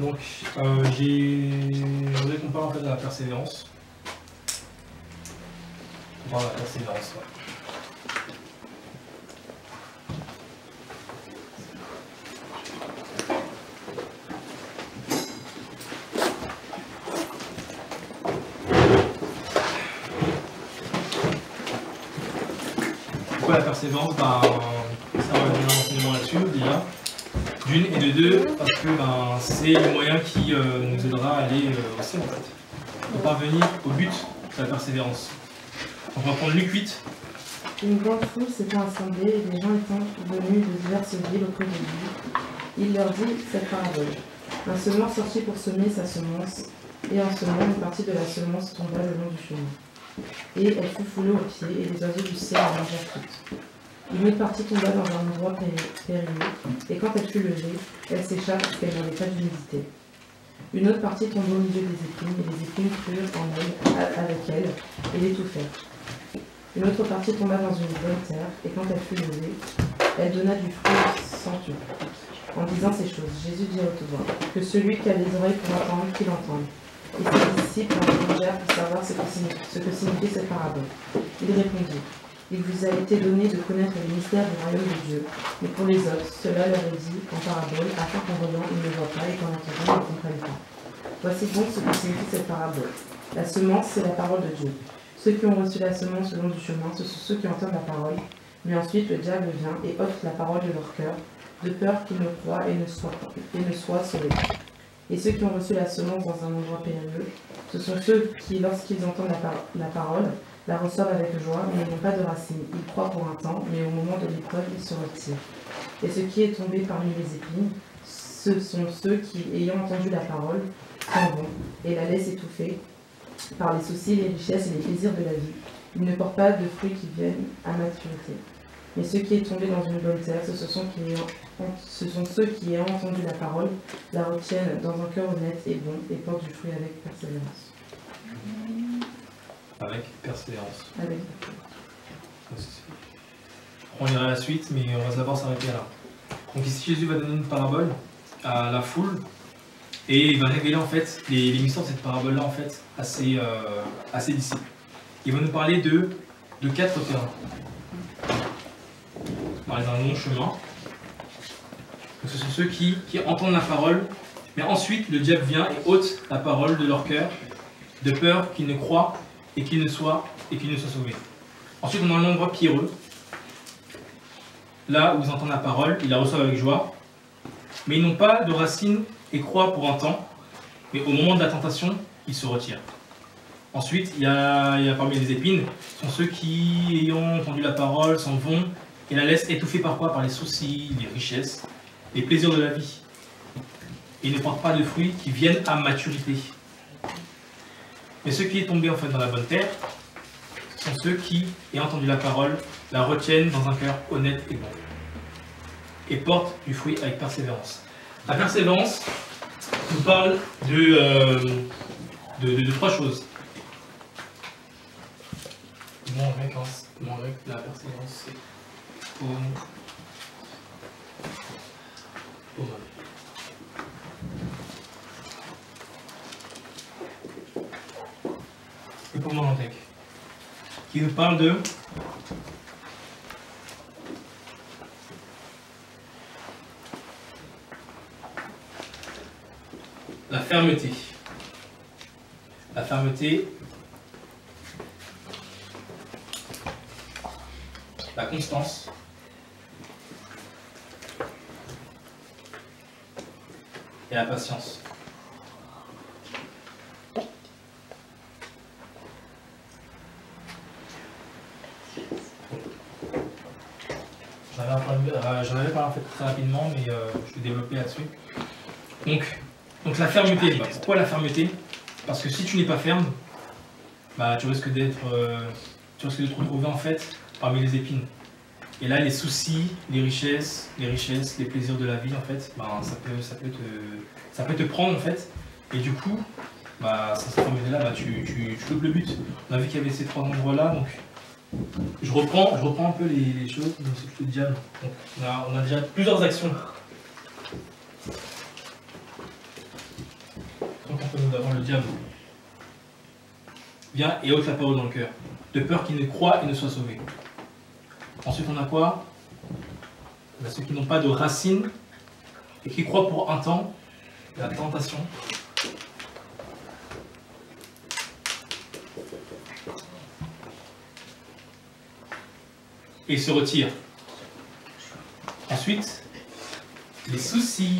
Donc, je voudrais qu'on parle en fait de la persévérance. On parle de la persévérance, ouais. Pourquoi la persévérance? Ça va donner un enseignement là-dessus déjà. D'une et de deux, parce que c'est le moyen qui nous aidera à aller au ciel en fait. Pour parvenir au but de la persévérance. Donc on va prendre Luc 8. Une grande foule s'étant assemblée et des gens étant venus de diverses villes auprès de lui. Il leur dit cette parabole. Un semeur sortit pour semer sa semence, et en semant, une partie de la semence tomba le long du chemin. Et elle fut foulée aux pieds, et les oiseaux du ciel la mangèrent toutes. Une autre partie tomba dans un endroit périlleux, et quand elle fut levée, elle sécha parce qu'elle n'avait pas d'humidité. Une autre partie tomba au milieu des épines, et les épines crurent en elle, avec elle, et l'étouffèrent. Une autre partie tomba dans une bonne terre, et quand elle fut levée, elle donna du fruit centuple. En disant ces choses, Jésus dit au voix que celui qui a des oreilles pour entendre, qu'il entende. Et ses disciples interrogèrent pour savoir ce que signifie cette parabole. Il répondit, il vous a été donné de connaître les mystères du royaume de Dieu, mais pour les autres, cela leur est dit en parabole, afin qu'en voyant, ils ne voient pas, et qu'en entendant, ils ne comprennent pas. Voici donc ce que signifie cette parabole. La semence, c'est la parole de Dieu. Ceux qui ont reçu la semence le long du chemin, ce sont ceux qui entendent la parole, mais ensuite le diable vient et ôte la parole de leur cœur, de peur qu'ils ne croient et ne soient sauvés. Et ceux qui ont reçu la semence dans un endroit périlleux, ce sont ceux qui, lorsqu'ils entendent la parole, la reçoivent avec joie, mais n'ont pas de racines. Ils croient pour un temps, mais au moment de l'épreuve, ils se retirent. Et ce qui est tombé parmi les épines, ce sont ceux qui, ayant entendu la parole, s'en vont et la laissent étouffer par les soucis, les richesses et les plaisirs de la vie. Ils ne portent pas de fruits qui viennent à maturité. Mais ce qui est tombé dans une bonne terre, ce sont ceux qui, ayant entendu la parole, la retiennent dans un cœur honnête et bon, et portent du fruit avec persévérance. Avec persévérance. Avec. On ira à la suite, mais on va d'abord s'arrêter là. Donc ici, Jésus va donner une parabole à la foule, et il va révéler en fait les mystères de cette parabole-là en fait à ses disciples. Il va nous parler de 4 terrains. Parler d'un long chemin. Donc, ce sont ceux qui entendent la parole, mais ensuite le diable vient et ôte la parole de leur cœur, de peur qu'ils ne croient et qu'ils ne soient sauvés. Ensuite, on a un endroit pierreux, là où ils entendent la parole, ils la reçoivent avec joie, mais ils n'ont pas de racines et croient pour un temps, mais au moment de la tentation, ils se retirent. Ensuite, il y a parmi les épines, ce sont ceux qui, ayant entendu la parole, s'en vont et la laissent étouffer par quoi? Par les soucis, les richesses, les plaisirs de la vie. Et ils ne portent pas de fruits qui viennent à maturité. Mais ce qui est tombé en fait dans la bonne terre, ce sont ceux qui, ayant entendu la parole, la retiennent dans un cœur honnête et bon. Et portent du fruit avec persévérance. La persévérance nous parle de 3 choses. Mon grec, la persévérance, c'est et pour mon grec, qui nous parle de la fermeté. La fermeté, la constance, et la patience. J'en avais parlé en fait très rapidement, mais je vais développer là-dessus. Donc la fermeté, pourquoi la fermeté? Parce que si tu n'es pas ferme, tu risques d'être retrouvé en fait parmi les épines. Et là, les soucis, les richesses, les plaisirs de la vie, en fait, ça peut te prendre en fait. Et du coup, sans cette fermeté-là, tu loupes le but. On a vu qu'il y avait ces 3 endroits-là, donc je reprends un peu les choses. Donc c'est plutôt le diable. Donc, on a déjà plusieurs actions. que nous avons le diable. Vient et ôte la parole dans le cœur, de peur qu'il ne croie et ne soit sauvé. Ensuite, on a quoi? On a ceux qui n'ont pas de racines et qui croient pour un temps, la tentation. Et se retirent. Ensuite, les soucis,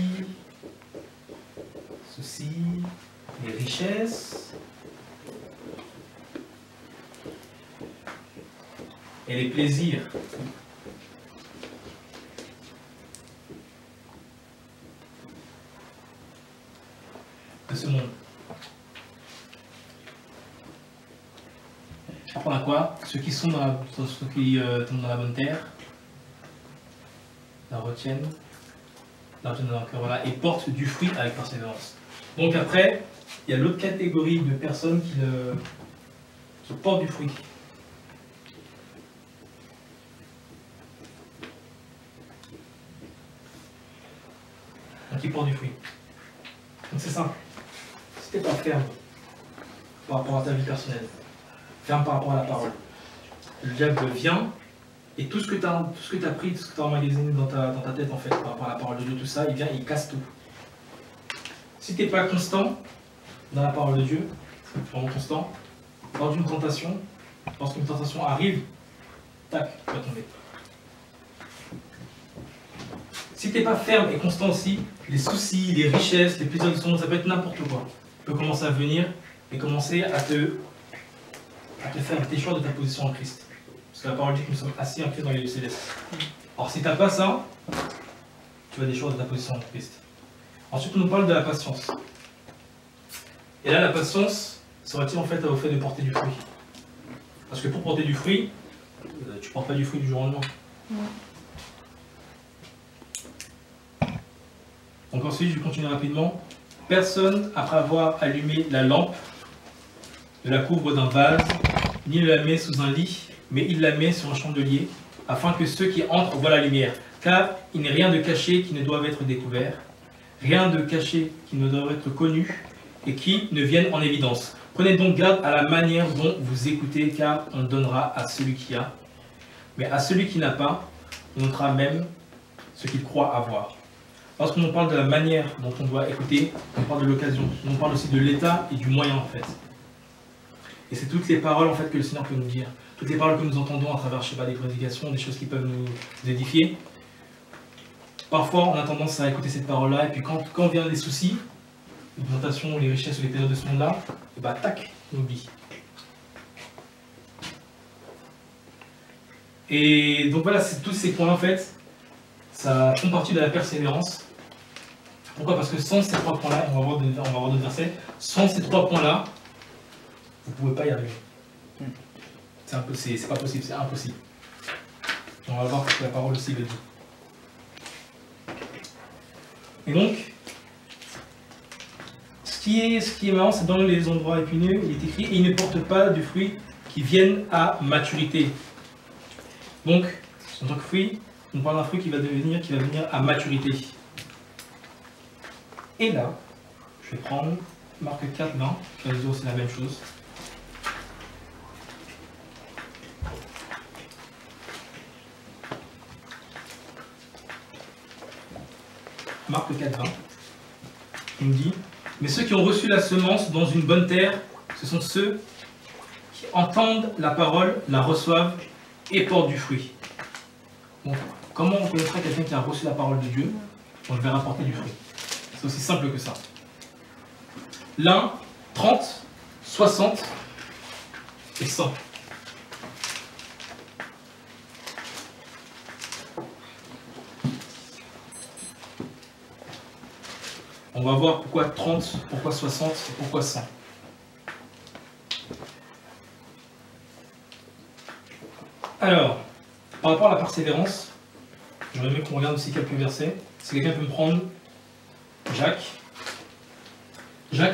les richesses et les plaisirs. De ce monde. Après, on a quoi? Ceux qui sont dans la bonne terre, la retiennent dans leur cœur, voilà, et portent du fruit avec persévérance. Donc après, il y a l'autre catégorie de personnes qui portent du fruit. Donc qui portent du fruit. Donc c'est simple. Si tu n'es pas ferme par rapport à ta vie personnelle, ferme par rapport à la parole, le diable vient et tout ce que tu as pris, tout ce que tu as emmagasiné dans ta tête en fait, par rapport à la parole de Dieu, tout ça, il vient et il casse tout. Si tu n'es pas constant dans la parole de Dieu, vraiment constant, lors d'une tentation, lorsqu'une tentation arrive, tac, tu vas tomber. Si tu n'es pas ferme et constant aussi, les soucis, les richesses, les plaisirs de ce monde, ça peut être n'importe quoi. Tu peux commencer à venir et commencer à te faire tes choix de ta position en Christ. Parce que la parole dit que nous sommes assis en Christ dans les lieux célestes. Alors si tu n'as pas ça, tu vas des choix de ta position en Christ. Ensuite, on nous parle de la patience. Et là, la patience serait-il en fait au fait de porter du fruit? Parce que pour porter du fruit, tu ne portes pas du fruit du jour au lendemain. Donc ensuite, je continue rapidement. Personne, après avoir allumé la lampe, ne la couvre d'un vase, ni ne la met sous un lit, mais il la met sur un chandelier, afin que ceux qui entrent voient la lumière. Car il n'est rien de caché qui ne doive être découvert, rien de caché qui ne doit être connu, et qui ne vienne en évidence. Prenez donc garde à la manière dont vous écoutez, car on donnera à celui qui a. Mais à celui qui n'a pas, on notera même ce qu'il croit avoir. Lorsqu'on nous parle de la manière dont on doit écouter, on parle de l'occasion, on parle aussi de l'état et du moyen en fait. Et c'est toutes les paroles en fait que le Seigneur peut nous dire. Toutes les paroles que nous entendons à travers, je sais pas, des prédications, des choses qui peuvent nous édifier. Parfois, on a tendance à écouter cette parole-là, et puis quand vient des soucis, l'augmentation, les richesses ou les plaisirs de ce monde-là, et bah tac, on oublie. Et donc voilà, tous ces points en fait, ça font partie de la persévérance. Pourquoi? Parce que sans ces trois points-là, on va voir d'autres versets, sans ces trois points-là, vous ne pouvez pas y arriver. C'est impossible, c'est pas possible, c'est impossible. On va voir ce que la parole aussi le dit. Et donc, ce qui est marrant, c'est dans les endroits épineux, il est écrit, et il ne porte pas du fruit qui vienne à maturité. Donc, en tant que fruit, on parle d'un fruit qui va venir à maturité. Et là, je vais prendre Marc 4, 20, je vais vous dire aussi la même chose. Marc 4, 20, il nous dit, mais ceux qui ont reçu la semence dans une bonne terre, ce sont ceux qui entendent la parole, la reçoivent et portent du fruit. Donc, comment on connaîtra quelqu'un qui a reçu la parole de Dieu? On le verra porter du fruit. C'est aussi simple que ça. L'un, 30, 60 et 100. On va voir pourquoi 30, pourquoi 60 et pourquoi 100. Alors, par rapport à la persévérance, j'aurais aimé qu'on regarde aussi quelques versets. Si quelqu'un peut me prendre Jacques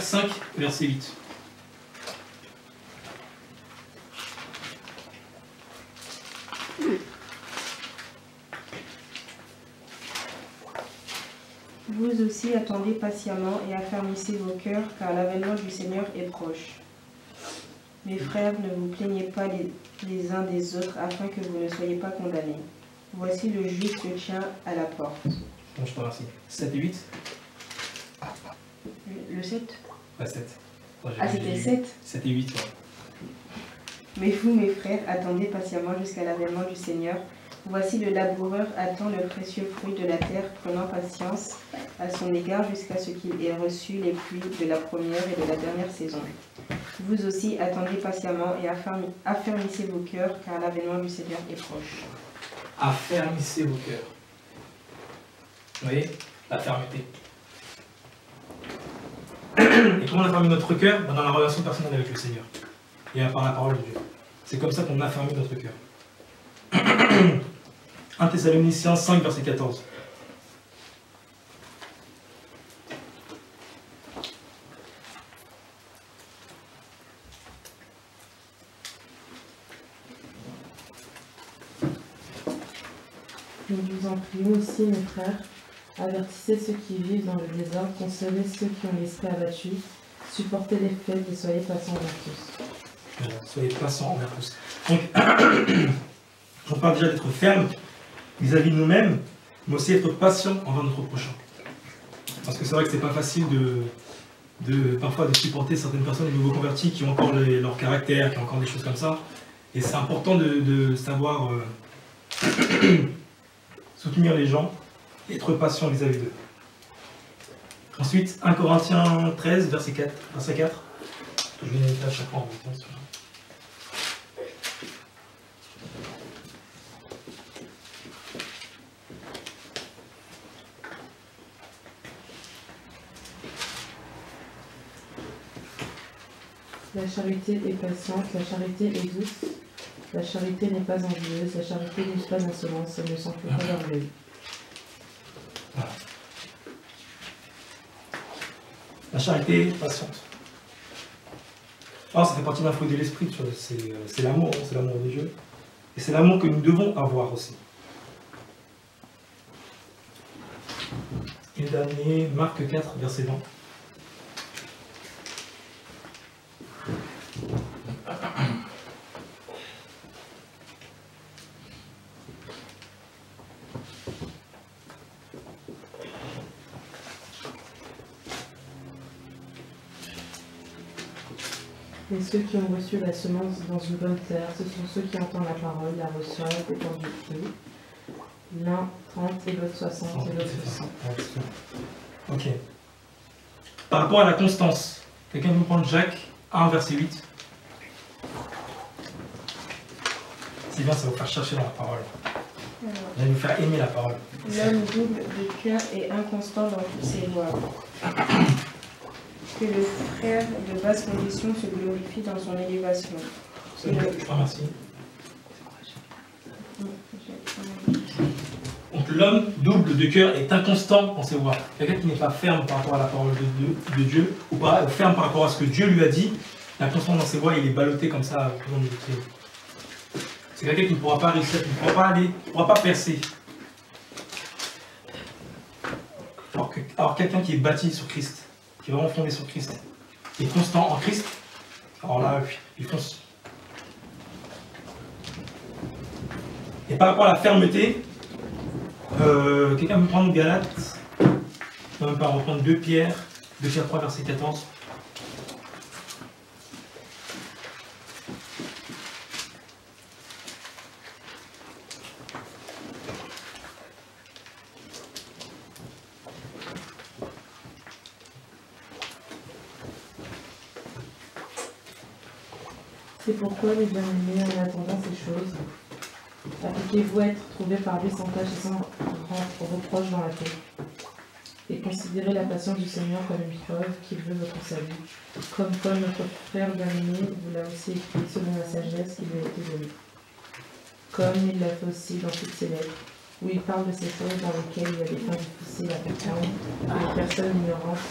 5, verset 8. Vous aussi attendez patiemment et affermissez vos cœurs, car l'avènement du Seigneur est proche. Mes frères, ne vous plaignez pas les uns des autres, afin que vous ne soyez pas condamnés. Voici le juste tient à la porte. Bon, je te remercie. 7 et 8 Le 7 Ouais, 7. Ah, c'était 7 7 et 8, ouais. Mais vous, mes frères, attendez patiemment jusqu'à l'avènement du Seigneur. Voici le laboureur attend le précieux fruit de la terre, prenant patience à son égard jusqu'à ce qu'il ait reçu les pluies de la première et de la dernière saison. Vous aussi attendez patiemment et affermissez vos cœurs, car l'avènement du Seigneur est proche. Affermissez vos cœurs. Vous voyez? La fermeté. Et comment on affermit notre cœur? Dans la relation personnelle avec le Seigneur. Et par la parole de Dieu. C'est comme ça qu'on affermit notre cœur. 1 Thessaloniciens 5, verset 14. Nous vous en prions aussi, mes frères, avertissez ceux qui vivent dans le désordre, consolez ceux qui ont l'esprit abattu, supportez les faibles et soyez patients envers tous. Voilà, soyez patients envers tous. Donc, on parle déjà d'être ferme vis-à-vis de nous-mêmes, mais aussi être patient envers notre prochain. Parce que c'est vrai que c'est pas facile parfois de supporter certaines personnes, les nouveaux convertis, qui ont encore leur caractère, qui ont encore des choses comme ça. Et c'est important de savoir soutenir les gens et être patient vis-à-vis d'eux. Ensuite, 1 Corinthiens 13, verset 4. Je vais noter à chaque fois en même temps. La charité est patiente, la charité est douce, la charité n'est pas envieuse, la charité n'est pas insolente, elle ne s'enfle pas d'orgueil. Voilà. La charité est patiente. Alors, ça fait partie d'un fruit de l'esprit, c'est l'amour, c'est l'amour de Dieu. Et c'est l'amour que nous devons avoir aussi. Et le dernier, Marc 4, verset 20. Et ceux qui ont reçu la semence dans une bonne terre, ce sont ceux qui entendent la parole, la reçoivent et portent du fruit. L'un 30 et l'autre 60 et l'autre 100. Ok. Par rapport à la constance, quelqu'un vous prendre Jacques 1, verset 8. C'est bien, ça va vous faire chercher dans la parole. Ça va vous faire aimer la parole. L'homme double de cœur et inconstant dans toutes ses voies. Que le frère de basse condition se glorifie dans son élévation. Je te remercie. Donc l'homme double de cœur est inconstant dans ses voies. Quelqu'un qui n'est pas ferme par rapport à la parole de Dieu, ou pas ferme par rapport à ce que Dieu lui a dit, inconstant dans ses voies, il est ballotté comme ça. C'est quelqu'un qui ne pourra pas réussir, qui ne pourra pas aller, qui ne pourra pas percer. Alors quelqu'un qui est bâti sur Christ, qui est vraiment fondé sur Christ, qui est constant en Christ, alors là, il fonce. Et par rapport à la fermeté, quelqu'un peut prendre Galates, on va reprendre 2 Pierre 3, verset 14. C'est pourquoi, les bien-aimés, en attendant ces choses, appliquez-vous à être trouvés par lui sans tâche et sans reproche dans la paix. Et considérez la patience du Seigneur comme une preuve qu'il veut votre salut. Comme Paul, notre frère bien-aimé, vous l'a aussi écrit selon la sagesse qui lui a été donnée. Comme il l'a fait aussi dans toutes ses lettres, où il parle de ces choses dans lesquelles il y a des temps difficiles à comprendre, des personnes ignorantes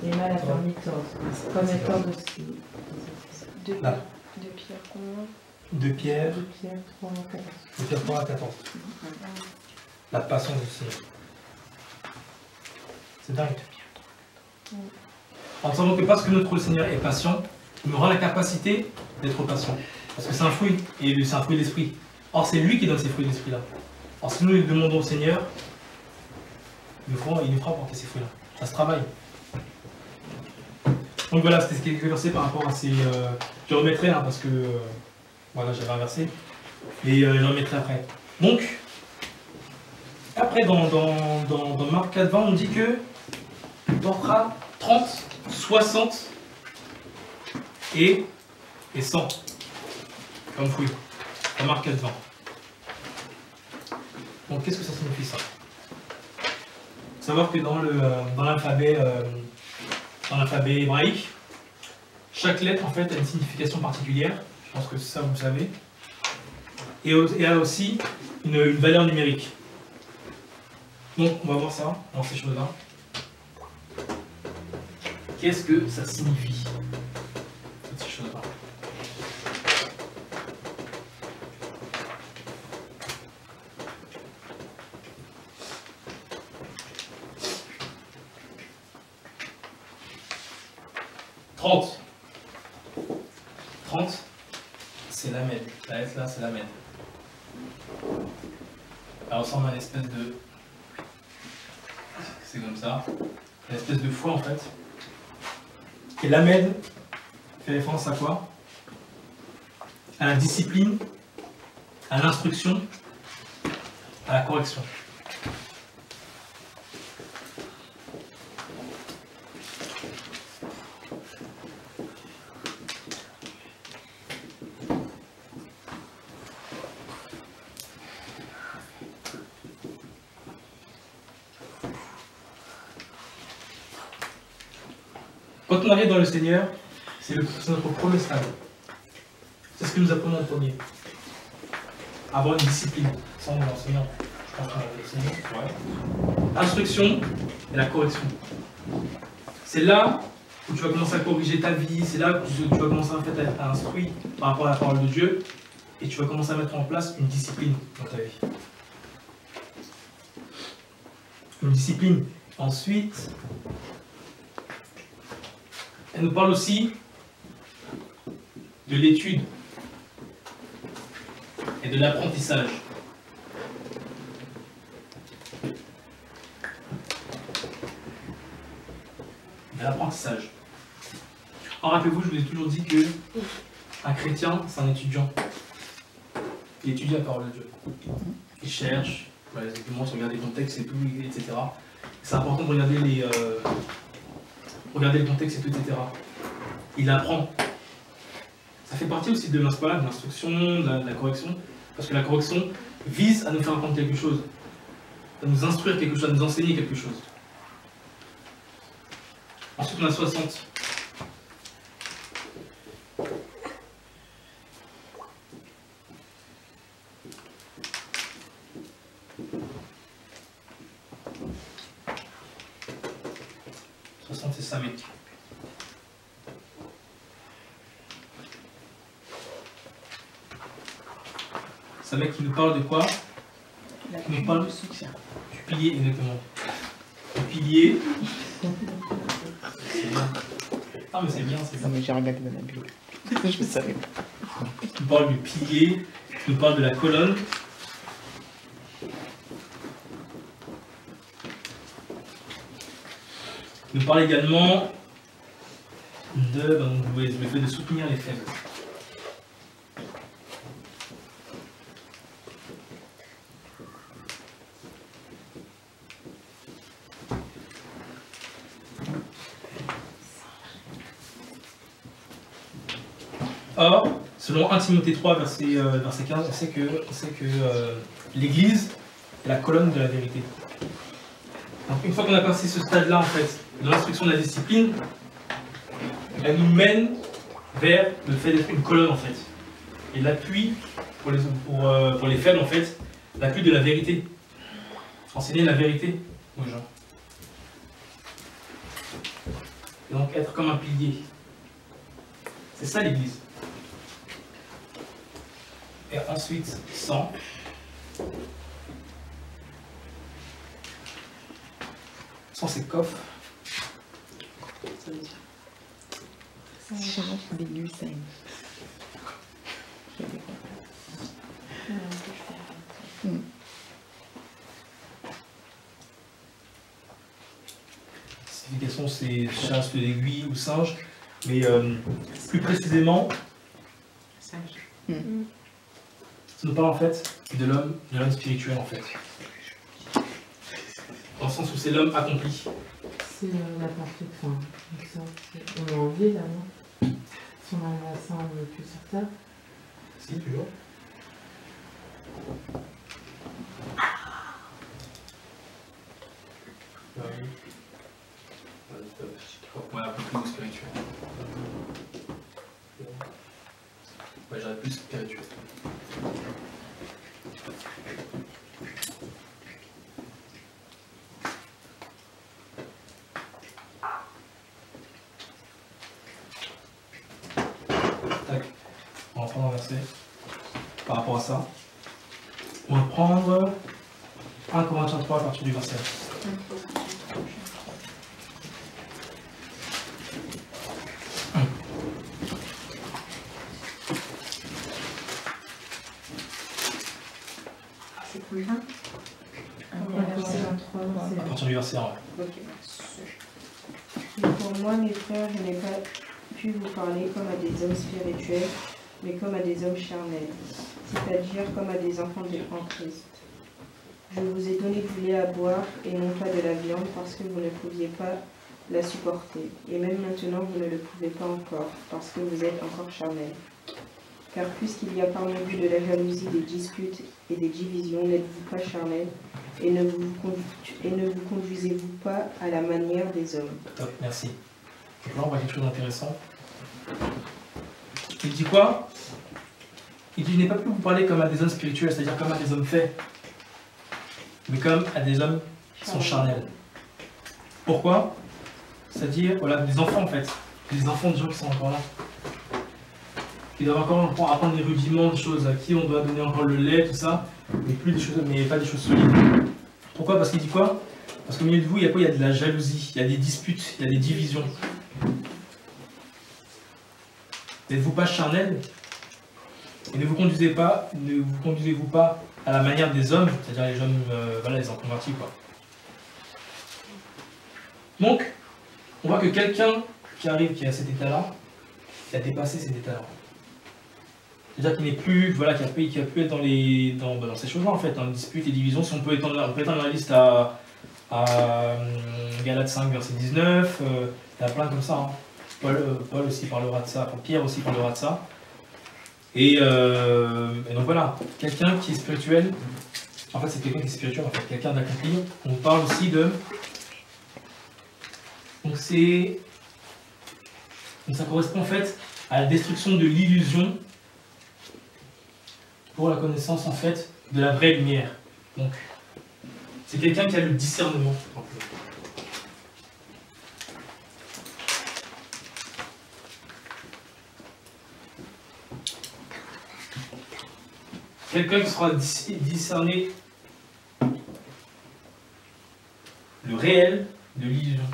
et mal affermies tordes, comme elles tordent aussi. De Pierre combien 2 Pierre 3 à 14. 2 Pierre 3 à 14. La patience du Seigneur. C'est dingue. En savant que parce que notre Seigneur est patient, il aura la capacité d'être patient. Parce que c'est un fruit, et c'est un fruit d'esprit. Or, c'est lui qui donne ces fruits d'esprit-là. Alors, si nous lui demandons au Seigneur, il nous fera porter ces fruits-là. Ça se travaille. Donc voilà, c'était quelques versets par rapport à ces... je remettrai, hein, parce que... voilà, j'avais inversé. Et je remettrai après. Donc, après, dans Marc 4, 20, on dit que il portera 30, 60 et 100 comme fruit. Dans Marc 4, 20. Donc, qu'est-ce que ça signifie ça? Il faut savoir que dans l'alphabet hébraïque, chaque lettre en fait a une signification particulière. Je pense que ça vous le savez. Et a aussi une valeur numérique. Donc, on va voir ça dans ces choses-là. Qu'est-ce que ça signifie, toutes ces choses-là? Trente, c'est la mène. La lettre là, c'est la mène. Elle ressemble à une espèce de... C'est comme ça. Une espèce de foi en fait. Et l'Amed fait référence à quoi? À la discipline, à l'instruction, à la correction. Quand on arrive dans le Seigneur, c'est notre premier stade. C'est ce que nous apprenons en premier. Avoir une discipline. Ça, on l'enseignant. Je pense qu'on va l'enseigner. Ouais. L'instruction et la correction. C'est là où tu vas commencer à corriger ta vie. C'est là où tu vas commencer en fait, à être instruit par rapport à la parole de Dieu. Et tu vas commencer à mettre en place une discipline dans ta vie. Une discipline. Ensuite, elle nous parle aussi de l'étude et de l'apprentissage. De l'apprentissage. Alors rappelez-vous, je vous ai toujours dit que un chrétien, c'est un étudiant. Il étudie la parole de Dieu. Il cherche, voilà, exactement, il regarde les contextes et tout, etc. C'est important de regarder regarder le contexte et tout, etc. Il apprend. Ça fait partie aussi de l'instruction, de la correction, parce que la correction vise à nous faire apprendre quelque chose, à nous instruire quelque chose, à nous enseigner quelque chose. Ensuite, on a 60. C'est ça, mec. C'est un mec qui nous parle de quoi? Qui nous parle de soutien. Du pilier, exactement. Le pilier. C'est bien. Ah, mais c'est bien, c'est bien. Non, mais j'ai regardé dans la Bible. Je ne savais pas. Qui nous parle du pilier, qui nous parle de la colonne. Il nous parle également le fait de soutenir les faibles. Or, selon 1 Timothée 3, verset 15, on sait que l'Église est la colonne de la vérité. Donc, une fois qu'on a passé ce stade-là, en fait, de l'instruction de la discipline, elle nous mène vers le fait d'être une colonne, en fait. Et l'appui, pour les faibles, en fait, l'appui de la vérité. Enseigner la vérité aux gens. Et donc, être comme un pilier. C'est ça, l'Église. Et ensuite, 100. Sans c'est coff. Ça veut dire. Des Hussein. Signification, c'est chasse d'aiguille ou singe, mais plus précisément, Singe. ça nous parle en fait de l'homme spirituel en fait. Dans le sens où c'est l'homme accompli. C'est la partie, enfin, on est en vie là, non? Si on arrive à ça, on n'est plus sur Terre. Si, toujours. Ouais, un peu plus spirituel. Ouais, j'aurais plus spirituel. Tac. On va prendre un verset par rapport à ça. On va prendre 1 Corinthiens 3 à partir du verset. C'est combien? Verset 23, À partir du verset 1. Ok. Mais pour moi, mes frères, je n'ai pas pu vous parler comme à des hommes spirituels, mais comme à des hommes charnels, c'est-à-dire comme à des enfants en Christ. Je vous ai donné du lait à boire et non pas de la viande parce que vous ne pouviez pas la supporter. Et même maintenant, vous ne le pouvez pas encore parce que vous êtes encore charnels. Car puisqu'il y a parmi vous de la jalousie, des disputes et des divisions, n'êtes-vous pas charnels et ne vous conduisez-vous pas à la manière des hommes? Top, merci. Donc là, on voit quelque chose d'intéressant. Il dit quoi? Il dit, je n'ai pas pu vous parler comme à des hommes spirituels, c'est-à-dire comme à des hommes faits, mais comme à des hommes qui sont charnels. Pourquoi? C'est-à-dire, voilà, des enfants en fait, des enfants de gens qui sont encore là. Qui doivent encore apprendre des rudiments, des choses à qui on doit donner encore le lait, tout ça, mais plus des choses, mais pas des choses solides. Pourquoi? Parce qu'il dit quoi? Parce qu'au milieu de vous, il y a quoi? Il y a de la jalousie, il y a des disputes, il y a des divisions. N'êtes-vous pas charnels? Et ne vous conduisez-vous pas à la manière des hommes, c'est-à-dire les hommes, voilà, les inconvertis, quoi. Donc, on voit que quelqu'un qui arrive, qui est à cet état-là, qui a dépassé cet état-là. C'est-à-dire qu'il n'est plus, voilà, qui a pu être dans ces choses-là, en fait, dans les disputes et divisions. Si on peut étendre la liste à Galates 5, verset 19, il y a plein comme ça. Hein. Paul aussi parlera de ça, enfin, Pierre aussi parlera de ça. Et donc voilà, quelqu'un qui est spirituel, en fait c'est quelqu'un qui est spirituel, en fait, quelqu'un d'accompli. On parle aussi de... Donc ça correspond en fait à la destruction de l'illusion pour la connaissance en fait de la vraie lumière. Donc c'est quelqu'un qui a le discernement. Quelqu'un qui saura discerner le réel de l'illusion.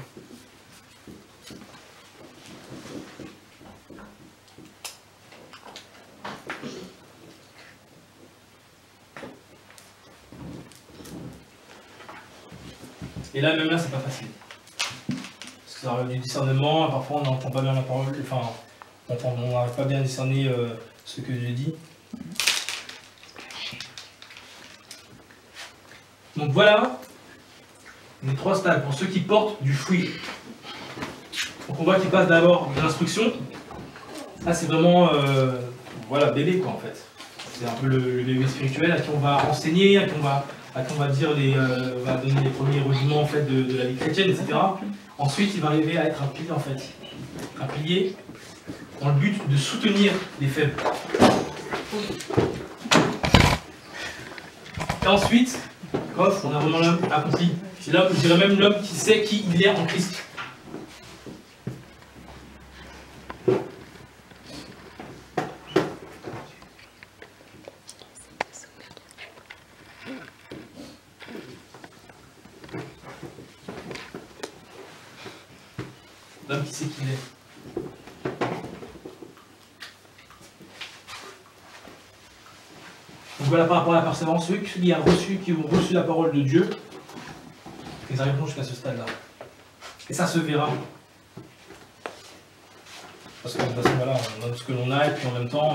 Et là, même là, c'est pas facile. Parce que ça relève du discernement, parfois on n'entend pas bien la parole, enfin, on n'arrive pas bien à discerner ce que j'ai dit. Donc voilà les 3 stades pour ceux qui portent du fruit. Donc on voit qu'ils passent d'abord de l'instruction. Là c'est vraiment voilà, bébé quoi en fait. C'est un peu le bébé spirituel à qui on va enseigner, à qui on va dire va donner les premiers rudiments en fait de la vie chrétienne, etc. Ensuite il va arriver à être un pilier en fait. Un pilier dans le but de soutenir les faibles. Et ensuite, on a vraiment l'homme accompli. C'est l'homme, je dirais même l'homme qui sait qui il est en Christ. L'homme qui sait qui il est. Donc voilà par rapport à la persévérance, ceux qui ont reçu la parole de Dieu, ils arriveront jusqu'à ce stade-là. Et ça se verra. Parce que de toute façon, voilà, on donne ce que l'on a, et puis en même temps,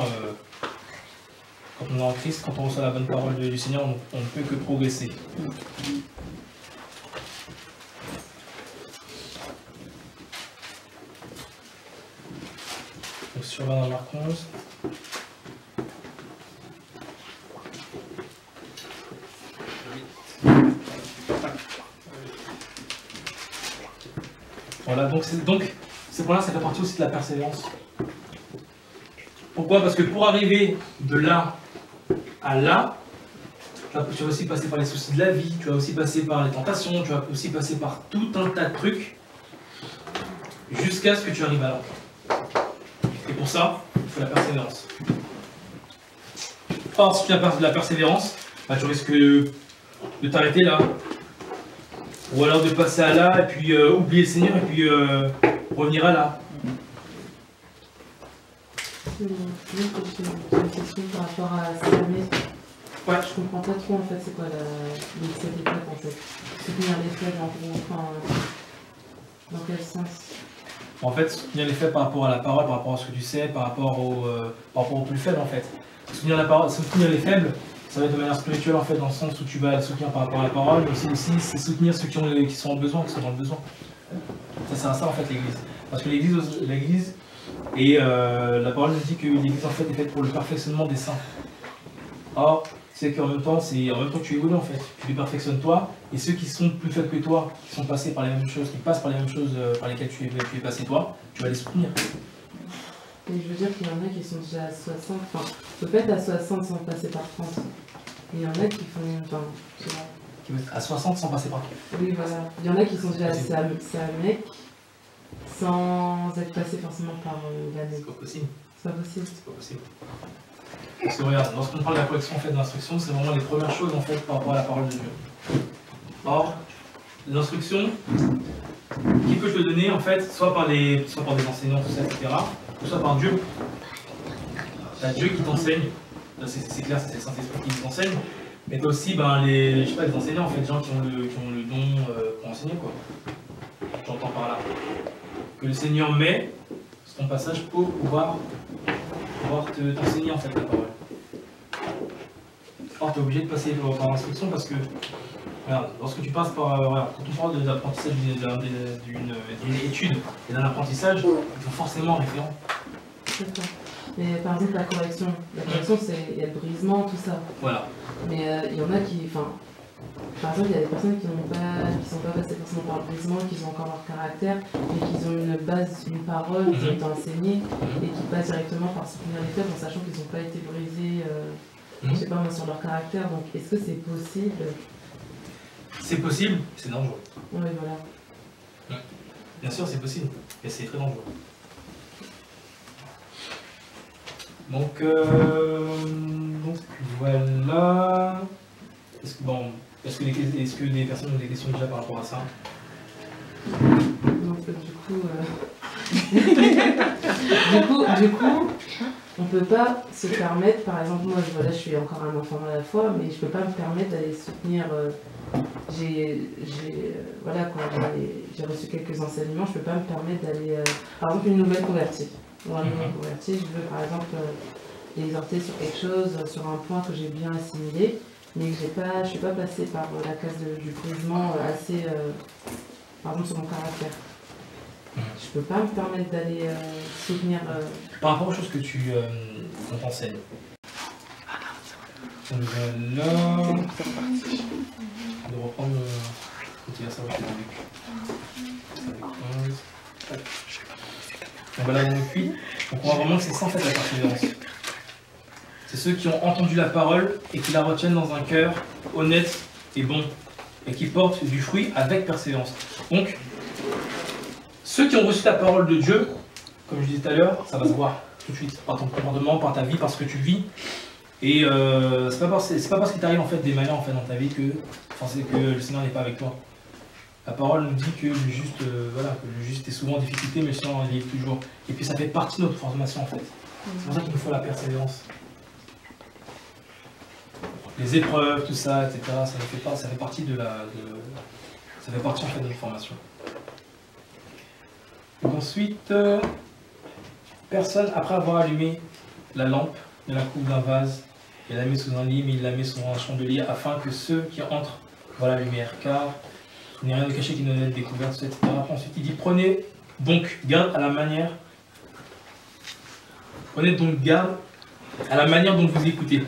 quand on est en Christ, quand on reçoit la bonne parole du Seigneur, on ne peut que progresser. Donc sur dans Marc 11. Voilà, donc c'est pour là, ça fait partie aussi de la persévérance. Pourquoi? Parce que pour arriver de là à là, tu vas aussi passer par les soucis de la vie, tu vas aussi passer par les tentations, tu vas aussi passer par tout un tas de trucs, jusqu'à ce que tu arrives à là. Et pour ça, il faut la persévérance. Or, si tu n'as pas de la persévérance, bah, tu risques de t'arrêter là. Ou alors de passer à là, et puis oublier le Seigneur, et puis revenir à là. J'ai une question par rapport à Salamé. Ouais. Je comprends pas trop en fait c'est quoi cette étape en fait. Soutenir les faits dans quel sens? En fait, soutenir les faits par rapport à la parole, par rapport à ce que tu sais, par rapport aux plus faibles en fait. Soutenir les faibles, ça va être de manière spirituelle en fait, dans le sens où tu vas les soutenir par rapport à la parole, mais aussi c'est soutenir ceux qui sont en besoin, qui sont dans le besoin. Ça sert à ça en fait l'église. Parce que l'église et la parole nous dit que l'église en fait est faite pour le perfectionnement des saints. Or, c'est qu'en même temps, tu évolues en fait. Tu les perfectionnes toi, et ceux qui sont plus faibles que toi, qui sont passés par les mêmes choses, qui passent par les mêmes choses par lesquelles tu es passé toi, tu vas les soutenir. Et je veux dire qu'il y en a qui sont déjà à 60, enfin, on peut pas être à 60 sans passer par 30. Et il y en a qui font, enfin, je sais pas. Qui vont être à 60 sans passer par toi. Oui, voilà. Il y en a qui sont déjà assez à mec, sans être passé forcément par l'année. C'est pas possible. C'est pas possible. C'est pas possible. Parce que regarde, lorsqu'on parle de la correction en fait, d'instruction, c'est vraiment les premières choses en fait par rapport à la parole de Dieu. Or, l'instruction, qui peut te le donner en fait, soit par des enseignants, tout ça, etc., ou soit par Dieu. C'est Dieu qui t'enseigne, c'est clair, c'est le Saint-Esprit qui t'enseigne, mais t'as aussi les enseignants, en fait, des gens qui ont le don pour enseigner, quoi. J'entends par là. Que le Seigneur met sur ton passage pour pouvoir t'enseigner en fait la parole. Or, tu es obligé de passer par l'instruction parce que, regarde, lorsque tu passes par. Quand on parle de l'apprentissage d'une étude et d'un apprentissage, il faut forcément un référent. D'accord. Mais par exemple, la correction, il y a le brisement, tout ça. Voilà. Mais il y en a qui. Enfin, par exemple, il y a des personnes qui sont pas passées forcément par le brisement, qui ont encore leur caractère, mais qui ont une base, une parole qui ont été enseignée et qui passent directement par soutenir les faibles en sachant qu'ils n'ont pas été brisés, je sais pas moi, sur leur caractère. Donc, est-ce que c'est possible? C'est possible, c'est dangereux. Oui, voilà. Bien sûr, c'est possible, mais c'est très dangereux. Donc voilà. Est-ce que des personnes ont des questions déjà par rapport à ça? Donc du coup, on peut pas se permettre, par exemple, moi je suis encore un enfant à la fois, mais je peux pas me permettre d'aller soutenir. J'ai reçu quelques enseignements, je peux pas me permettre d'aller, par exemple, une nouvelle convertie. Ou un nouveau converti, je veux par exemple l'exhorter sur quelque chose, sur un point que j'ai bien assimilé, mais que je suis pas passée par la case du brisement assez, par exemple, sur mon caractère. Je peux pas me permettre d'aller soutenir. Par rapport aux choses que qu'on t'enseigne. Voilà. De reprendre. Continuer ça, donc voilà, donc on voit vraiment que c'est ça en fait la persévérance. C'est ceux qui ont entendu la parole et qui la retiennent dans un cœur honnête et bon, et qui portent du fruit avec persévérance. Donc, ceux qui ont reçu la parole de Dieu, comme je disais tout à l'heure, ça va se voir tout de suite, par ton comportement, par ta vie, par ce que tu vis. Et c'est pas parce qu'il t'arrive en fait des malheurs en fait dans ta vie que le Seigneur n'est pas avec toi. La parole nous dit que le juste, voilà, que le juste est souvent en difficulté, mais le Seigneur il est toujours. Et puis ça fait partie de notre formation en fait. C'est pour ça qu'il nous faut la persévérance. Les épreuves, tout ça, etc. Ça fait partie ça fait partie en fait de notre formation. Donc ensuite, personne, après avoir allumé la lampe, il la coupe d'un vase, il la met sous un lit, mais il la met sous un chandelier afin que ceux qui entrent voient la lumière. Car il n'y a rien de caché qui ne doit être découvert, etc. Ensuite, il dit prenez donc garde à la manière. Prenez donc garde à la manière dont vous écoutez.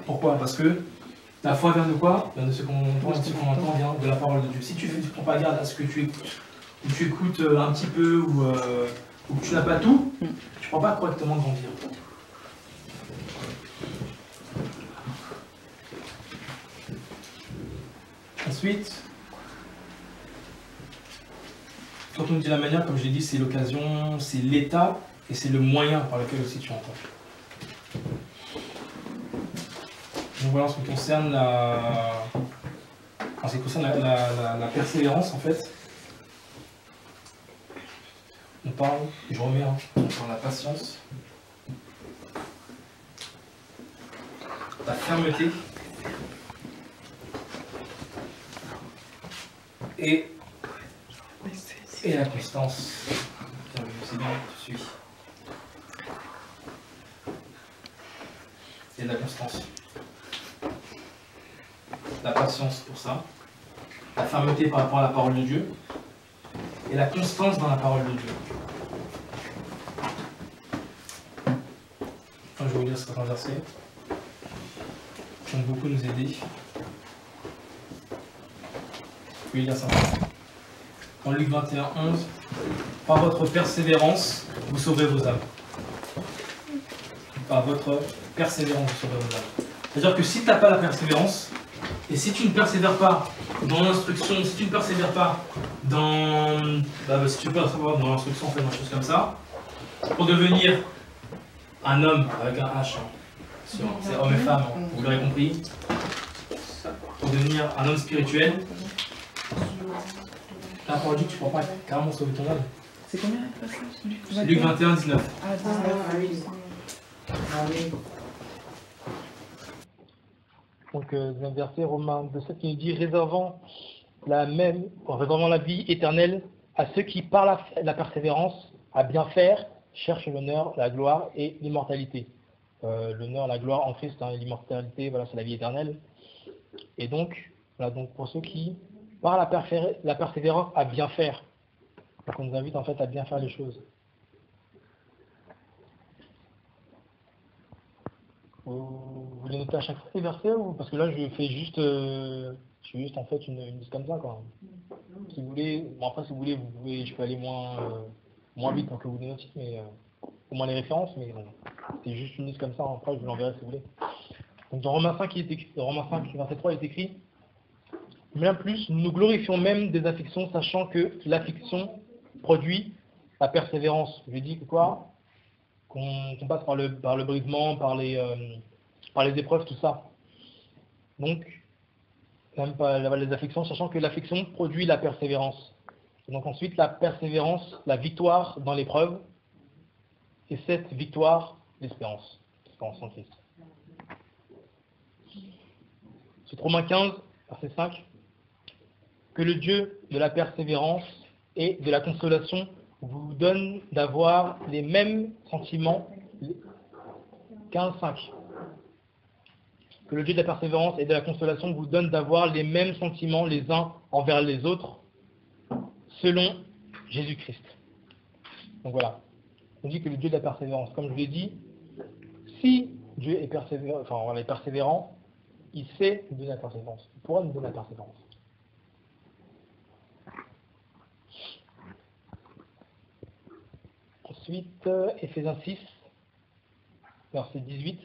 Pourquoi? Parce que la foi vient de quoi? Vient de ce qu'on entend, vient de la parole de Dieu. Si tu ne prends pas garde à ce que tu écoutes, ou tu écoutes un petit peu, ou que tu n'as pas tout, tu ne pourras pas correctement grandir. Ensuite, quand on dit la manière, comme je l'ai dit, c'est l'occasion, c'est l'état et c'est le moyen par lequel aussi tu entends. Donc voilà en ce qui concerne la persévérance en fait. On parle, je remets, on parle de la patience, la fermeté et la constance. C'est bien, je suis. Et la constance. La patience pour ça. La fermeté par rapport à la parole de Dieu. Et la constance dans la parole de Dieu. Enfin, je vais vous lire certains versets qui vont beaucoup nous aider. Je vais lire ça. En Luc 21, 11, par votre persévérance, vous sauverez vos âmes. Par votre persévérance, vous sauverez vos âmes. C'est-à-dire que si tu n'as pas la persévérance, et si tu ne persévères pas dans l'instruction, si tu ne persévères pas dans, si tu ne persévères dans l'instruction, fait des choses comme ça, pour devenir un homme avec un H, c'est homme et femme, vous l'aurez compris, pour devenir un homme spirituel, la parole dit que tu ne pourras pas carrément sauver ton âme. C'est combien le passage? Luc 21, 19. Ah, 19. Donc, un verset Romains 2,7 qui nous dit réservant la vie éternelle à ceux qui, par la persévérance, à bien faire, cherchent l'honneur, la gloire et l'immortalité. L'honneur, la gloire en Christ, et l'immortalité, voilà, c'est la vie éternelle. Et donc, voilà, donc pour ceux qui, par la persévérance, à bien faire. Donc, on nous invite en fait à bien faire les choses. Vous voulez noter à chaque fois les versets ou parce que là je fais juste, en fait une liste comme ça quoi. Si vous voulez, bon après si vous voulez, je peux aller moins vite pour que vous les notiez, mais au moins les références, mais bon, c'est juste une liste comme ça. Après je vous l'enverrai si vous voulez. Donc dans Romains 5, verset 3 il est écrit bien plus, nous glorifions même des afflictions, sachant que l'affliction produit la persévérance. Je dis que quoi? Qu'on passe par le brisement, par les épreuves, tout ça. Donc, même pas les afflictions, sachant que l'affliction produit la persévérance. Et donc ensuite, la persévérance, la victoire dans l'épreuve, et cette victoire, l'espérance en Christ. C'est Romains 15, verset 5. Que le Dieu de la persévérance et de la consolation vous donne d'avoir les mêmes sentiments. 15.5. Que le Dieu de la persévérance et de la consolation vous donne d'avoir les mêmes sentiments les uns envers les autres, selon Jésus-Christ. Donc voilà. On dit que le Dieu de la persévérance, comme je vous l'ai dit, si Dieu est persévérant, il sait nous donner la persévérance. Il pourra nous donner la persévérance. Ensuite, Éphésiens 6, verset 18.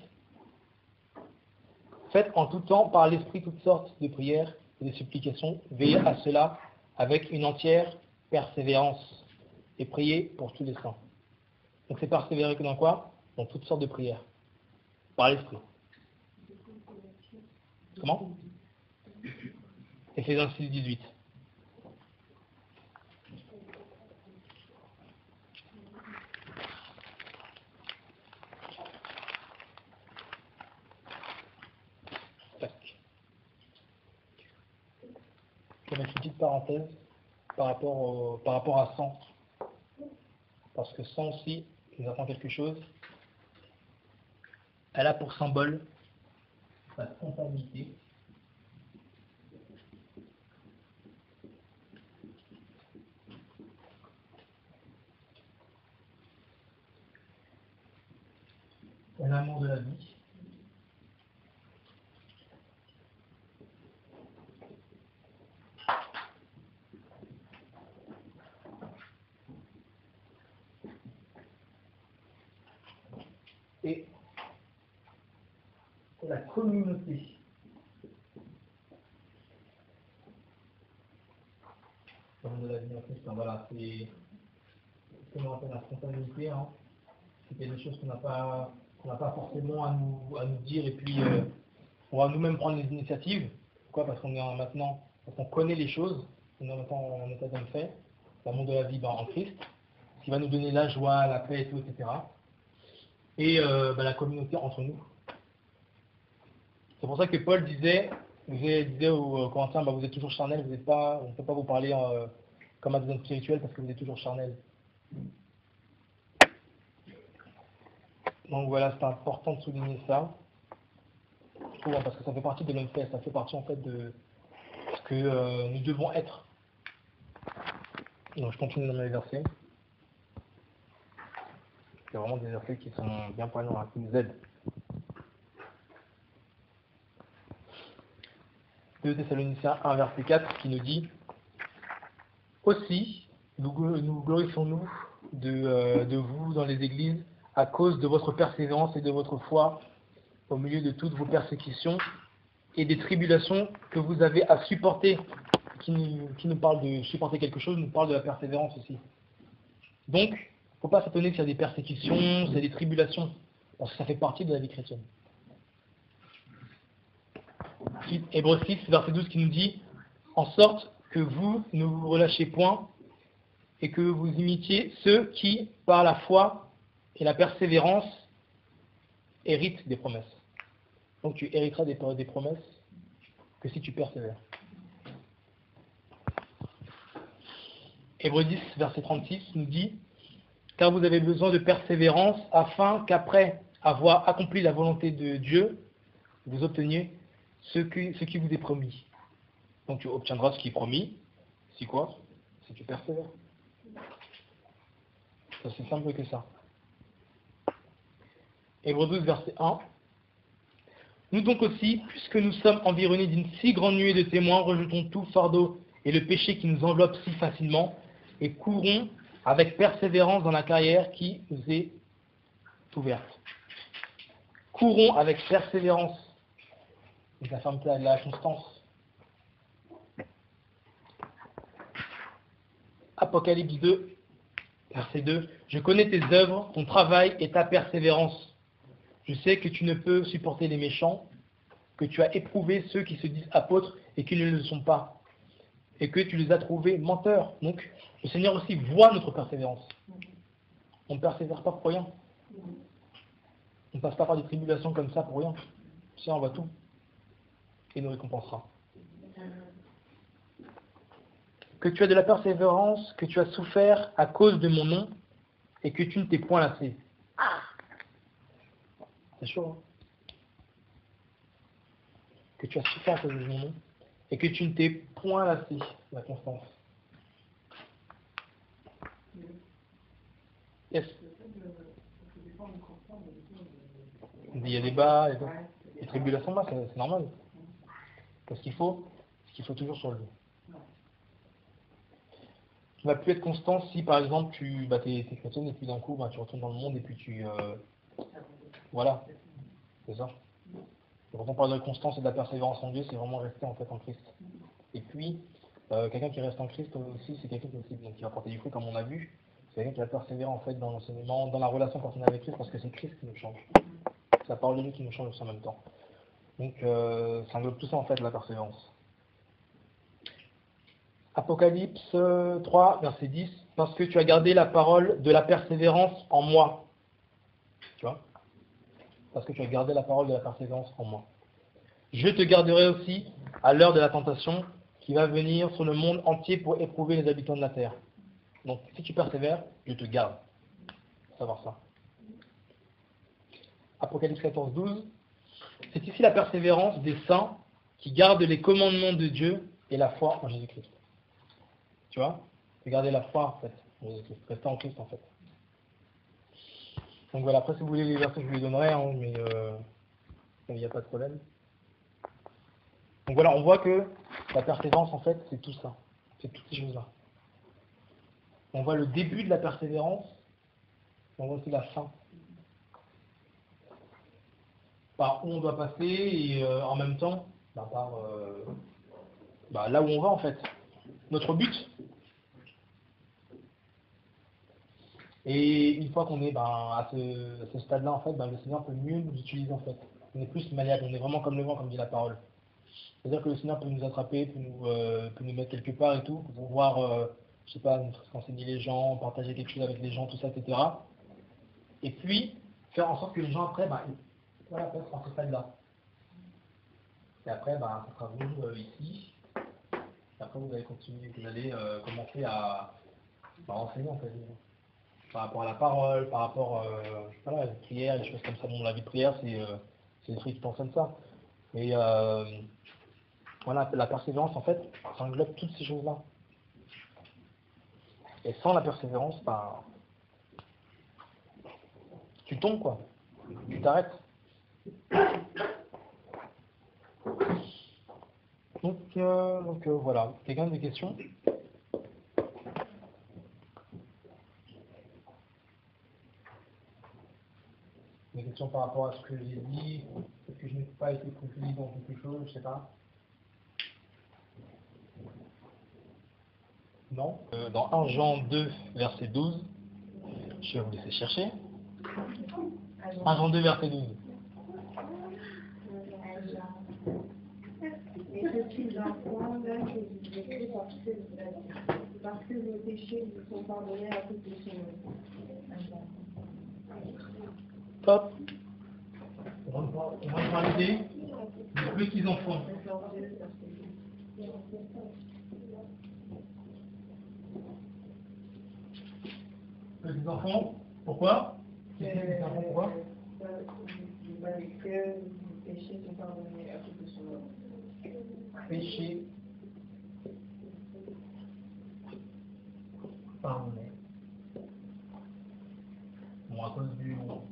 Faites en tout temps par l'Esprit toutes sortes de prières et de supplications. Veillez à cela avec une entière persévérance et priez pour tous les saints. Donc c'est persévérer que dans quoi? Dans toutes sortes de prières. Par l'Esprit. Comment? Éphésiens 6, 18. Tac. Je vais mettre une petite parenthèse par rapport à 100. Parce que 100 aussi, qui nous apprend quelque chose, elle a pour symbole la spontanéité. L'amour de la vie. Et la communauté. L'amour de la vie, en fait, voilà, c'est ce qu'on appelle la spontanéité. Hein. C'est des choses qu'on n'a pas forcément à nous dire, et puis on va nous-mêmes prendre les initiatives. Pourquoi? Parce qu'on est maintenant, parce qu'on connaît les choses, on est maintenant en état d'un fait, l'amour de la vie en Christ, ce qui va nous donner la joie, la paix, et tout, etc. Et la communauté entre nous. C'est pour ça que Paul disait aux Corinthiens, vous êtes toujours charnels, on ne peut pas vous parler comme à des hommes spirituels parce que vous êtes toujours charnels. Donc voilà, c'est important de souligner ça. Je trouve, parce que ça fait partie de l'homme fait, ça fait partie en fait de ce que nous devons être. Donc je continue dans les versets. Il y a vraiment des versets qui sont bien poignants, hein, qui nous aident. 2 Thessaloniciens 1, verset 4, qui nous dit « Aussi, nous glorifions-nous de vous dans les églises à cause de votre persévérance et de votre foi au milieu de toutes vos persécutions et des tribulations que vous avez à supporter. » Qui nous parle de supporter quelque chose, nous parle de la persévérance aussi. Donc, il ne faut pas s'étonner qu'il y a des persécutions, qu'il y a des tribulations, parce que ça fait partie de la vie chrétienne. Hébreux 6, verset 12 qui nous dit « En sorte que vous ne vous relâchez point et que vous imitiez ceux qui, par la foi et la persévérance, héritent des promesses. » Donc tu hériteras des promesses que si tu persévères. Hébreux 10, verset 36 nous dit « Car vous avez besoin de persévérance afin qu'après avoir accompli la volonté de Dieu, vous obteniez ce qui vous est promis. » Donc tu obtiendras ce qui est promis. C'est quoi? Si tu persévères. C'est aussi simple que ça. Hébreux 12, verset 1. Nous donc aussi, puisque nous sommes environnés d'une si grande nuée de témoins, rejetons tout fardeau et le péché qui nous enveloppe si facilement, et courons avec persévérance dans la carrière qui nous est ouverte. Courons avec persévérance. La fermeté, la constance. Apocalypse 2, verset 2. Je connais tes œuvres, ton travail et ta persévérance. Je sais que tu ne peux supporter les méchants, que tu as éprouvé ceux qui se disent apôtres et qui ne le sont pas, et que tu les as trouvés menteurs. Donc, le Seigneur aussi voit notre persévérance. On ne persévère pas pour rien. On ne passe pas par des tribulations comme ça pour rien. Le Seigneur voit tout et nous récompensera. Que tu as de la persévérance, que tu as souffert à cause de mon nom, et que tu ne t'es point lassé. C'est chaud, hein? Que tu as souffert à cause de mon nom, et que tu ne t'es point lassé, la constance. Yes. Il y a des bas, les tribulations bas, c'est normal. Parce qu'il faut toujours se relever. Tu ne vas plus être constant si par exemple tu es chrétienne et puis d'un coup tu retournes dans le monde et puis voilà, c'est ça. Et quand on parle de constance et de la persévérance en Dieu, c'est vraiment rester en fait en Christ. Et puis quelqu'un qui reste en Christ aussi, c'est quelqu'un qui va porter du fruit comme on a vu. C'est quelqu'un qui va persévérer en fait dans l'enseignement, dans la relation personnelle avec Christ, parce que c'est Christ qui nous change. C'est la parole de Dieu qui nous change aussi en même temps. Donc ça englobe tout ça en fait, la persévérance. Apocalypse 3, verset 10. Parce que tu as gardé la parole de la persévérance en moi. Tu vois? Parce que tu as gardé la parole de la persévérance en moi. Je te garderai aussi à l'heure de la tentation qui va venir sur le monde entier pour éprouver les habitants de la terre. Donc, si tu persévères, je te garde. Faut savoir ça. Apocalypse 14, 12. C'est ici la persévérance des saints qui gardent les commandements de Dieu et la foi en Jésus-Christ. Tu vois? C'est garder la foi, en fait, en Jésus-Christ. Rester en Christ, en fait. Donc voilà, après, si vous voulez les versets, je vous les donnerai, hein, mais il n'y a pas de problème. Donc voilà, on voit que la persévérance, en fait, c'est tout ça. C'est toutes ces choses-là. On voit le début de la persévérance, on voit aussi la fin. Par où on doit passer et en même temps, là où on va, en fait. Notre but. Et une fois qu'on est à ce stade-là, en fait, le Seigneur peut mieux nous utiliser, en fait. On est plus maniable, on est vraiment comme le vent, comme dit la parole. C'est-à-dire que le Seigneur peut nous attraper, peut nous mettre quelque part et tout, pour pouvoir, je sais pas, nous enseigner les gens, partager quelque chose avec les gens, tout ça, etc. Et puis, faire en sorte que les gens, après, voilà, peuvent en ce stade-là. Et après, ça sera vous ici. Et après, vous allez continuer, vous allez commencer à enseigner, en fait. Par rapport à la parole, par rapport à la prière, des choses comme ça. Bon, la vie de prière, c'est des trucs qui pensent comme ça. Mais voilà, la persévérance, en fait, ça englobe toutes ces choses-là. Et sans la persévérance, tu tombes, quoi. Tu t'arrêtes. Donc voilà. Quelqu'un a des questions? Des questions par rapport à ce que j'ai dit? Est-ce que je n'ai pas été précis dans quelque chose? Je sais pas. Non. Dans 1 Jean 2, verset 12, je vais vous laisser chercher. 1 Jean 2, verset 12. Et petits enfants, là que vous écrivez parce que vos péchés vous sont pardonnés à cause de son nom. Top. On va parler des petits enfants. Petits enfants, pourquoi? Petits enfants, pourquoi? Parce que vos péchés sont pardonnés à cause de son nom. Péché pardonné. Bon, à cause du nom.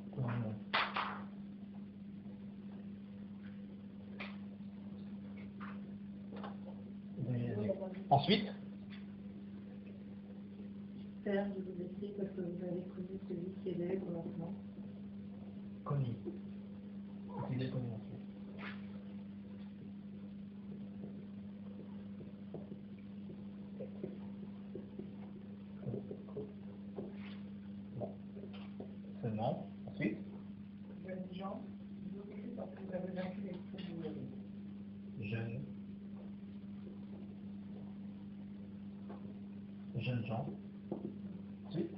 Ensuite, Père, je vous écris parce que vous avez connu celui qui est dès le commencement. connu. Il est connu ensuite. Bon. Seulement. Ensuite, Jeunes gens, je vous écris parce que vous avez vaincu l'esprit du monde. Jeunes gens. Ensuite,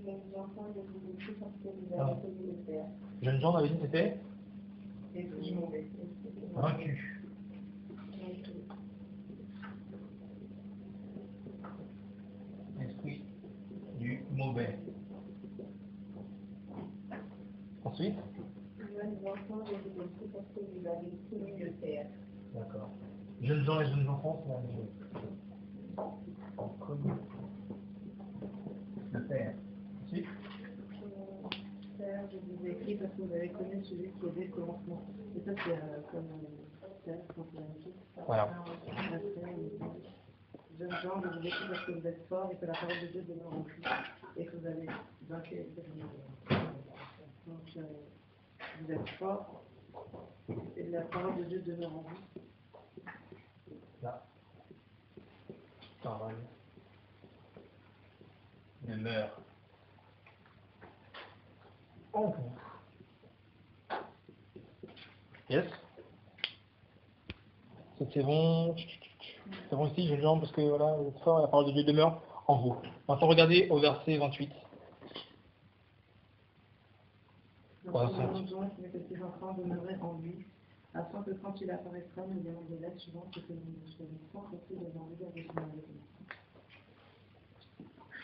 Jeunes enfants, je vous écris parce que vous avez connu le Père. jeunes gens, on avait dit que c'était Esprit du mauvais. vaincu. Esprit du mauvais. Ensuite, Jeunes enfants, je vous écris parce que vous avez connu le Père. d'accord. Jeunes gens et jeunes enfants sont la même chose. Connu le Père. Ensuite, Père, je vous écris parce que vous avez connu celui qui est dès le commencement. Et ça, c'est comme Père, quand il a dit. voilà. Jeunes gens, je vous écris parce que vous êtes forts et que la parole de Dieu demeure en vous et que vous avez vaincu les péchés. Donc, vous êtes forts et la parole de Dieu demeure en vous. Là. Parole. Demeure. En vous. Yes. C'est bon. c'est bon ici, je le jambes parce que voilà, vous êtes fort, la parole de Dieu demeure en vous. Maintenant, regardez au verset 28. Voilà, Nous demandons que ces enfants demeuraient en lui, afin que quand il apparaîtra, nous demandons la suivante et que nous soyons sans compter devant lui avec son avenir.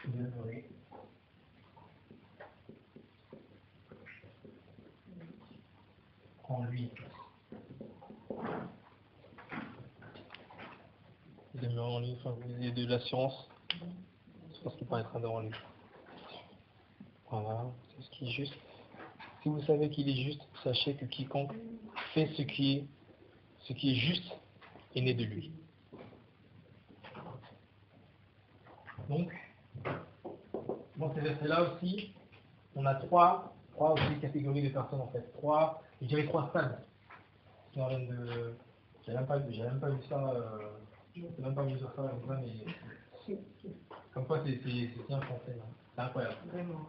Demeurer. En lui. Demeurer en lui, enfin, vous avez de l'assurance sur ce qui paraîtra devant lui. Voilà, c'est ce qui est juste. Si vous savez qu'il est juste, sachez que quiconque fait ce qui est juste est né de lui. Donc, dans ces versets-là aussi, on a trois aussi catégories de personnes en fait. Je dirais trois stades. Qui viennent de. J'ai même pas vu ça. Je n'ai même pas vu ça comme ça, mais comme quoi c'est bien français. Hein. C'est incroyable. Vraiment.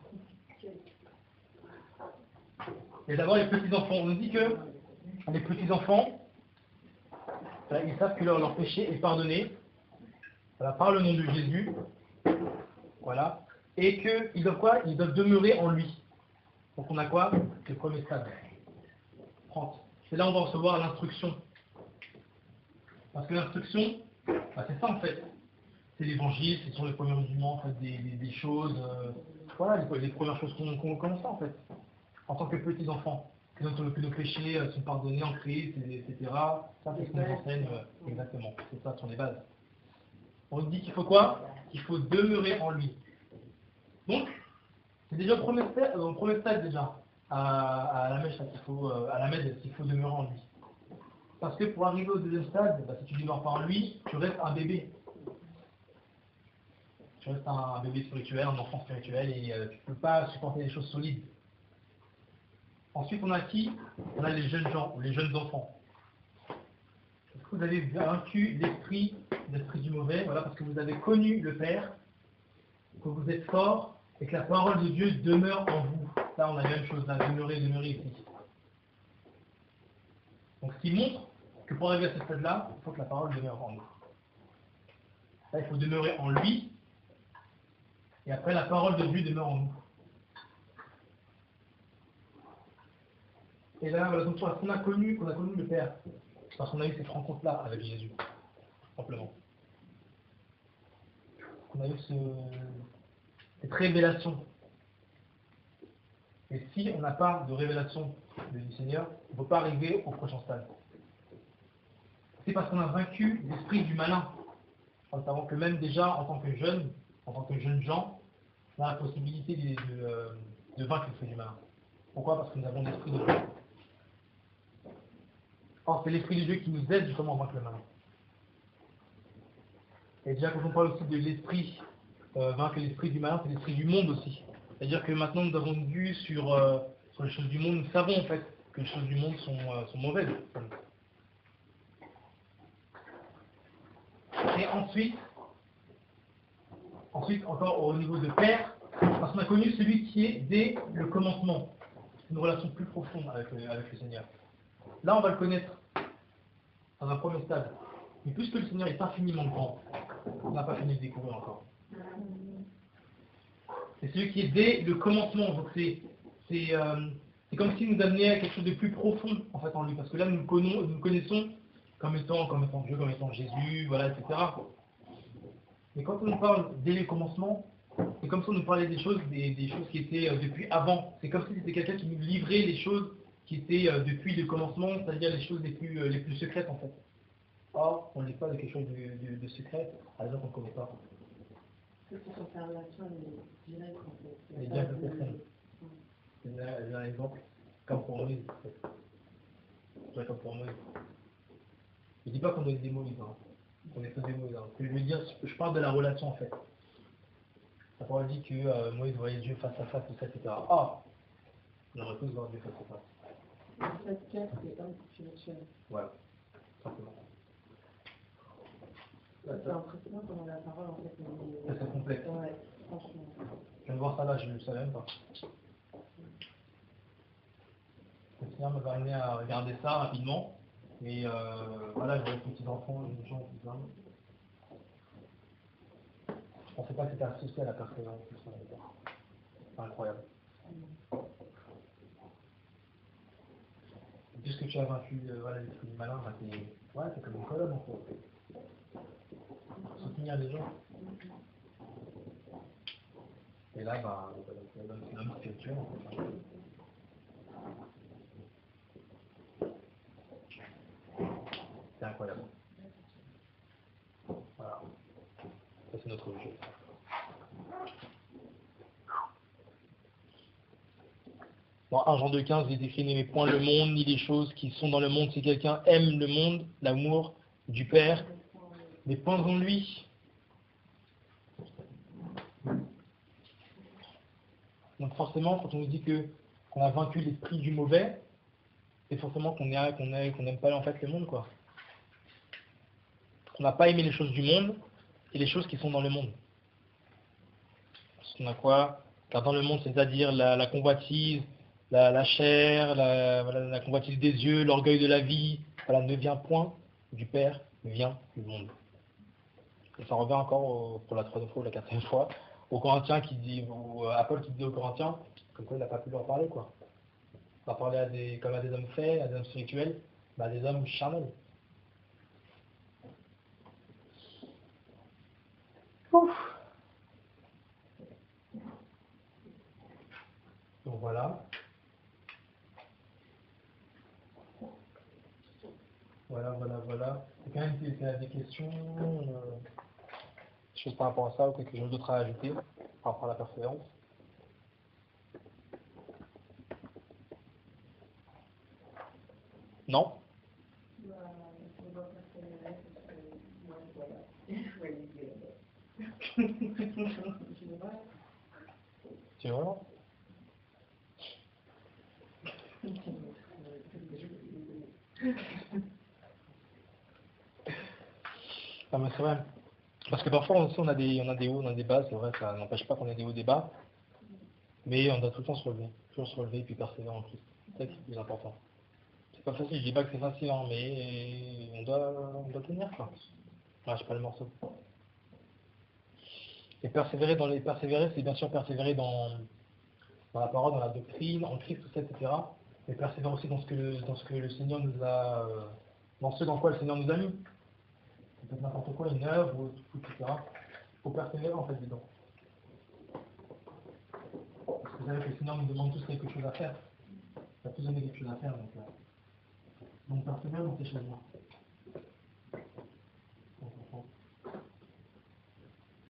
Et d'abord les petits enfants. On nous dit que les petits enfants, ils savent que leur péché est pardonné. Voilà, par le nom de Jésus. Voilà. Et qu'ils doivent quoi? Ils doivent demeurer en lui. Donc on a quoi? Le premier stade. 30. C'est là où on va recevoir l'instruction. Parce que l'instruction, c'est ça en fait. C'est l'évangile, ce sont les premiers rudiments en fait, des choses. Voilà, les premières choses qu'on commence en fait. En tant que petits enfants. Que nos péchés sont pardonnés en Christ, etc. Ça c'est ce qu'on nous enseigne exactement. C'est ça, ce sont les bases. On nous dit qu'il faut quoi? Qu'il faut demeurer en lui. Donc, c'est déjà le premier stade déjà. À la mèche, à la mèche, il faut demeurer en lui. Parce que pour arriver au deuxième stade, si tu ne demeures pas en lui, tu restes un bébé. Tu restes un bébé spirituel, un enfant spirituel, et tu ne peux pas supporter des choses solides. Ensuite, on a qui? On a les jeunes gens, ou les jeunes enfants. Est-ce que vous avez vaincu l'esprit du mauvais? Voilà, parce que vous avez connu le Père, que vous êtes fort, et que la parole de Dieu demeure en vous. Là, on a la même chose, là, demeurer ici. Donc, ce qui montre que pour arriver à ce stade-là, il faut que la parole demeure en nous. Là, il faut demeurer en lui, et après, la parole de Dieu demeure en nous. Et là, voilà, donc, parce qu'on a connu le Père, parce qu'on a eu cette rencontre-là avec Jésus, simplement. On a eu cette révélation. Et si on n'a pas de révélation du Seigneur, on ne peut pas arriver au prochain stade. C'est parce qu'on a vaincu l'esprit du malin. En savant que même déjà, en tant que jeunes gens, on a la possibilité de vaincre l'esprit du malin. Pourquoi? Parce que nous avons l'esprit de Dieu. Or, c'est l'esprit de Dieu qui nous aide justement à vaincre le malin. Et déjà, quand on parle aussi de l'esprit, vaincre l'esprit du malin, c'est l'esprit du monde aussi. C'est-à-dire que maintenant, nous avons une vue sur les choses du monde. Nous savons en fait que les choses du monde sont mauvaises. Et ensuite, encore au niveau de Père, parce qu'on a connu celui qui est dès le commencement. C'est une relation plus profonde avec le Seigneur. Là, on va le connaître dans un premier stade. Mais puisque le Seigneur est infiniment grand, on n'a pas fini de découvrir encore. C'est celui qui est dès le commencement. Donc c'est comme s'il nous amenait à quelque chose de plus profond en fait en lui. Parce que là, nous le connaissons comme étant Dieu, comme étant Jésus, voilà, etc. Mais quand on nous parle dès le commencement, c'est comme si on nous parlait des choses qui étaient depuis avant. C'est comme si c'était quelqu'un qui nous livrait les choses qui étaient depuis le commencement, c'est-à-dire les choses les plus secrètes en fait. Or, on n'est pas de quelque chose de secret, à la qu'on ne connaît pas. Parce que sa relation est directe en fait. Elle est bien plus profonde. J'ai un exemple, comme pour Moïse. Comme pour Moïse. Je ne dis pas qu'on est des Moïse, hein. On est tous des Moïse. Hein. Ce que je veux dire, je parle de la relation en fait. La parole dit que Moïse voyait Dieu face à face, tout ça, etc. Ah, on aurait tous voir Dieu face à face. En fait, c'est homme spirituel. Voilà, simplement. C'est impressionnant comment la parole en fait est... C'est complexe. Ouais, franchement. Je viens de voir ça là, je ne le savais même pas. Le Seigneur m'a amené à regarder ça rapidement. Et voilà, je vois les petits enfants, les gens, tout ça. Je pensais pas que c'était associé à la persévérance. C'est incroyable. Puisque tu as vaincu voilà, l'esprit du malin, bah, c'est comme une colonne en fait. Soutenir les gens. Et là, bah, c'est l'homme spirituel en fait. C'est incroyable. Voilà. Ça c'est notre objet. Dans 1 Jean 2,15, il est écrit: n'aimez point le monde, ni les choses qui sont dans le monde. Si quelqu'un aime le monde, l'amour du Père n'est point en lui. Donc forcément, quand on nous dit qu'on a vaincu l'esprit du mauvais, c'est forcément qu'on n'aime pas en fait le monde, quoi. On n'a pas aimé les choses du monde et les choses qui sont dans le monde. Parce qu'on a quoi? Car dans le monde, c'est-à-dire la convoitise, la chair, voilà, la convoitise des yeux, l'orgueil de la vie, voilà, ne vient point du Père, mais vient du monde. Et ça revient encore pour la troisième fois ou la quatrième fois aux Corinthiens qui dit, ou à Paul qui dit aux Corinthiens, comme quoi il n'a pas pu leur parler, quoi. On va parler comme à des hommes faits, à des hommes spirituels, à des hommes charnels. Ouf. Donc voilà. Voilà. C'est quand même des questions, des choses par rapport à ça ou quelque chose d'autre à ajouter par rapport à la persévérance. Non? Tu vois? Ah, mais c'est vrai. Parce que parfois aussi on a des hauts, on a des bas, c'est vrai, ça n'empêche pas qu'on ait des hauts, des bas, mais on doit tout le temps se relever, toujours se relever et puis persévérer en Christ. C'est ça qui est le plus important. C'est pas facile, je dis pas que c'est facile, hein, mais on doit tenir, quoi. Ah, j'ai pas le morceau. Et persévérer, c'est bien sûr persévérer dans la parole, dans la doctrine, en Christ, tout ça, etc. Mais persévérer aussi dans ce que le Seigneur nous a, dans ce dans quoi le Seigneur nous a mis. Ça peut être n'importe quoi, une œuvre, ou etc. Il faut persévérer en fait dedans. Parce que vous savez que le Seigneur nous demande tous quelque chose à faire. Il a tous donné quelque chose à faire, donc persévérer dans ces choses-là.